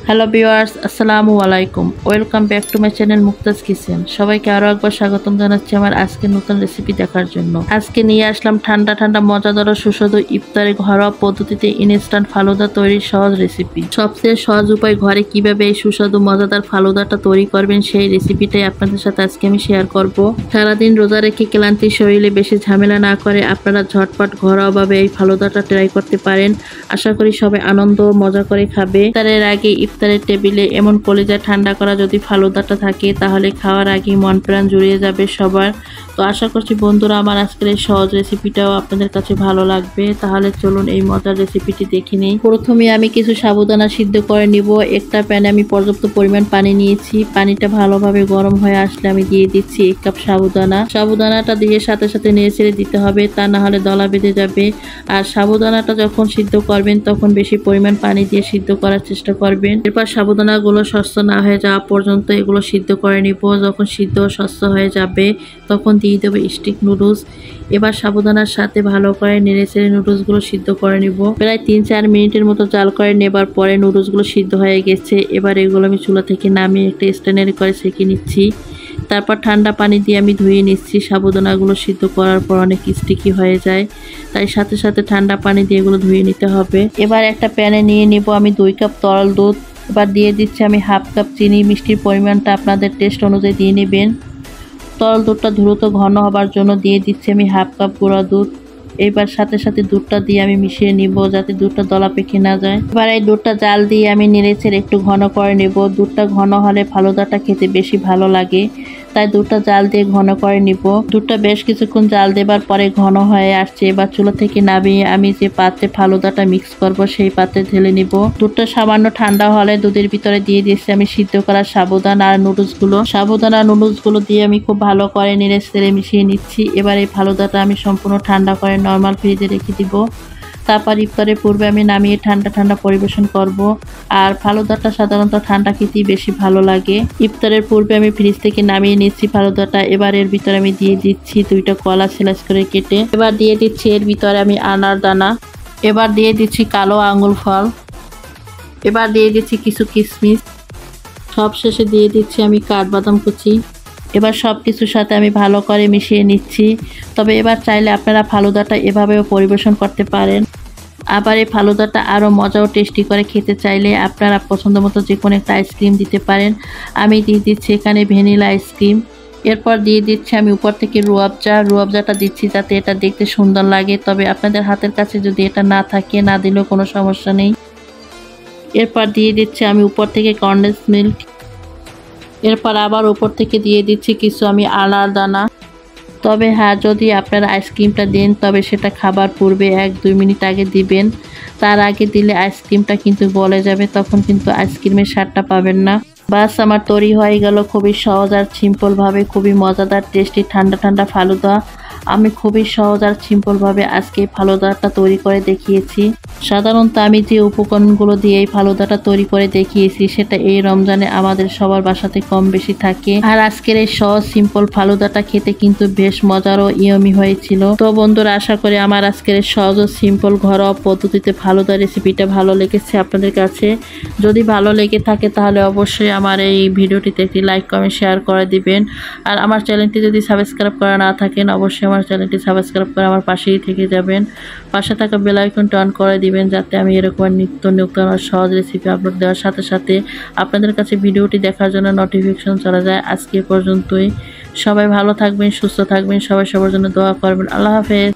Hello viewers, আসসালামু আলাইকুম। Welcome back to my channel Muktaz kitchen. সবাইকে আরও একবার স্বাগতম জানাচ্ছি আমার আজকে নতুন রেসিপি দেখার জন্য। আজকে নিয়ে আসলাম ঠান্ডা ঠান্ডা মজাদার ও সুস্বাদু ইফতারে ঘরোয়া পদ্ধতিতে ইনস্ট্যান্ট ফালুদা তৈরির সহজ রেসিপি। সবচেয়ে সহজ উপায় ঘরে কিভাবে এই সুস্বাদু মজাদার ফালুদাটা তৈরি করবেন সেই রেসিপিটাই আপনাদের সাথে আজকে আমি শেয়ার করব। সারাদিন রোজা রেখে ক্লান্তি শরীরে বেশি ঝামেলা না করে আপনারা ঝটপট ঘরোয়াভাবে এই ফালুদাটা ট্রাই করতে পারেন। আশা করি সবাই আনন্দ ও মজা করে খাবে। ইফতারের আগে ইফতারের টেবিলে এমন কলিজা ঠান্ডা করা যদি ফালুদাটা থাকে তাহলে খাওয়ার আগে মন প্রাণ জুড়িয়ে যাবে সবার। তো আশা করছি বন্ধুরা আমার আজকের এই সহজ রেসিপিটাও আপনাদের কাছে ভালো লাগবে। তাহলে চলুন এই মজার রেসিপিটি দেখে নিই। প্রথমে আমি কিছু সাবুদানা সিদ্ধ করে নিব। একটা প্যানে আমি পর্যাপ্ত পরিমাণ পানি নিয়েছি। পানিটা ভালোভাবে গরম হয়ে আসলে আমি দিয়ে দিচ্ছি 1 কাপ সাবুদানা। সাবুদানাটা দিয়ে সাথে সাথে নেড়ে দিতে হবে, তা না হলে দলা বেঁধে যাবে। আর সাবুদানাটা যখন সিদ্ধ করবেন তখন বেশি পরিমাণ পানি দিয়ে সিদ্ধ করার চেষ্টা করবেন। এরপর সাবুদানাগুলো স্বচ্ছ না হয়ে যাওয়া পর্যন্ত এগুলো সিদ্ধ করে নিব। যখন সিদ্ধ স্বচ্ছ হয়ে যাবে তখন দিয়ে দেবো স্টিক নুডলস। এবার সাবুদানার সাথে ভালো করে নেড়ে নুডলসগুলো সিদ্ধ করে নিব। প্রায় 3-4 মিনিটের মতো জাল করে নেবার পরে নুডলসগুলো সিদ্ধ হয়ে গেছে। এবার এগুলো আমি চুলা থেকে নামিয়ে একটা স্ট্যান্ডারে করে সেঁকে নিচ্ছি। তারপর ঠান্ডা পানি দিয়ে আমি ধুয়ে নিচ্ছি। সাবুদানাগুলো সিদ্ধ করার পর অনেক স্টিকি হয়ে যায়, তাই সাথে সাথে ঠান্ডা পানি দিয়ে এগুলো ধুয়ে নিতে হবে। এবার একটা প্যানে নিয়ে নিব আমি 2 কাপ তরল দুধ। এবার দিয়ে দিচ্ছি আমি 1/2 কাপ চিনি। মিষ্টির পরিমাণটা আপনাদের টেস্ট অনুযায়ী দিয়ে নেবেন। তরল দুধটা দ্রুত ঘন হবার জন্য দিয়ে দিচ্ছি আমি 1/2 কাপ গুঁড়া দুধ। এবার সাথে সাথে দুধটা দিয়ে আমি মিশিয়ে নিব যাতে দুধটা দলা পেকে না যায়। এবার এই দুধটা জাল দিয়ে আমি নেড়েচেড়ে একটু ঘন করে নেব। দুধটা ঘন হলে ফালুদাটা খেতে বেশি ভালো লাগে, তাই দুধটা জাল দিয়ে ঘন করে নিব। দুধটা বেশ কিছুক্ষণ জাল দেবার পরে ঘন হয়ে আসছে। এবার চুলা থেকে নামিয়ে আমি যে পাত্রে ফালুদাটা মিক্স করব সেই পাত্রে ঢেলে নিব। দুধটা সামান্য ঠান্ডা হলে দুধের ভিতরে দিয়ে দিচ্ছি আমি সিদ্ধ করা সাবুদানা আর নুডলসগুলো। সাবুদানা নুডলসগুলো দিয়ে আমি খুব ভালো করে নেড়ে মিশিয়ে নিচ্ছি। এবার এই ফালুদাটা আমি সম্পূর্ণ ঠান্ডা করে নর্মাল ফ্রিজে রেখে দিব। তারপর ইফতারের পূর্বে আমি নামিয়ে ঠান্ডা ঠান্ডা পরিবেশন করব। আর ফালুদাটা সাধারণত ঠান্ডা খেতেই বেশি ভালো লাগে। ইফতারের পূর্বে আমি ফ্রিজ থেকে নামিয়ে নিচ্ছি ফালুদাটা। এবার এর ভিতরে আমি দিয়ে দিচ্ছি 2টা কলা স্লাইস করে কেটে। এবার দিয়ে দিচ্ছি এর ভিতরে আমি আনার দানা। এবার দিয়ে দিচ্ছি কালো আঙুর ফল। এবার দিয়ে দিচ্ছি কিছু কিশমিশ। সব শেষে দিয়ে দিচ্ছি আমি কাঠবাদাম কুচি। এবার সব কিছুর সাথে আমি ভালো করে মিশিয়ে নিচ্ছি। তবে এবার চাইলে আপনারা ফালুদাটা এভাবেও পরিবেশন করতে পারেন। আবার এই ফালুদাটা আরও মজা ও টেস্টি করে খেতে চাইলে আপনারা পছন্দ মতো যে কোনো একটা আইসক্রিম দিতে পারেন। আমি দিয়ে দিচ্ছি এখানে ভ্যানিলা আইসক্রিম। এরপর দিয়ে দিচ্ছি আমি উপর থেকে রুয়াবজাটা দিচ্ছি যাতে এটা দেখতে সুন্দর লাগে। তবে আপনাদের হাতের কাছে যদি এটা না থাকে না দিলেও কোনো সমস্যা নেই। এরপর দিয়ে দিচ্ছি আমি উপর থেকে কনডেন্স মিল্ক। এরপর আবার উপর থেকে দিয়ে দিচ্ছি কিছু আমি আনার দানা। তবে হ্যাঁ, যদি আপনারা আইসক্রিমটা দেন তবে সেটা খাবার পূর্বে 1-2 মিনিট আগে দিবেন। তার আগে দিলে আইসক্রিমটা কিন্তু গলে যাবে, তখন কিন্তু আইসক্রিমের স্বাদটা পাবেন না। বাস আমার তৈরি হয়ে গেল খুবই সহজ আর সিম্পলভাবে খুবই মজাদার টেস্টি ঠান্ডা ঠান্ডা ফালুদা। আমি খুবই সহজ আর সিম্পলভাবে আজকে এই ফালুদাটা তৈরি করে দেখিয়েছি। সাধারণত আমি যে উপকরণগুলো দিয়ে এই ফালুদাটা তৈরি করে দেখিয়েছি সেটা এই রমজানে আমাদের সবার বাসাতে কম বেশি থাকে। আর আজকের এই সহজ সিম্পল ফালুদাটা খেতে কিন্তু বেশ মজার ও ইয়মি হয়েছিল। তো বন্ধুরা, আশা করি আমার আজকের এই সহজ ও সিম্পল ঘরোয়া পদ্ধতিতে ফালুদা রেসিপিটা ভালো লেগেছে আপনাদের কাছে। যদি ভালো লেগে থাকে তাহলে অবশ্যই আমার এই ভিডিওটিতে একটি লাইক কমেন্ট শেয়ার করে দিবেন। আর আমার চ্যানেলটি যদি সাবস্ক্রাইব করা না থাকেন অবশ্যই আমার চ্যানেলটি সাবস্ক্রাইব করে আমার পাশেই থেকে যাবেন। পাশে থাকা বেল আইকনটা অন করে দিবেন যাতে আমি এরকম নিত্য নতুন সহজ রেসিপি আপলোড দেওয়ার সাথে সাথে আপনাদের কাছে ভিডিওটি দেখার জন্য নোটিফিকেশন চলে যায়। আজকে পর্যন্তই। সবাই ভালো থাকবেন, সুস্থ থাকবেন, সবাই সবার জন্য দোয়া করবেন। আল্লাহ হাফেজ।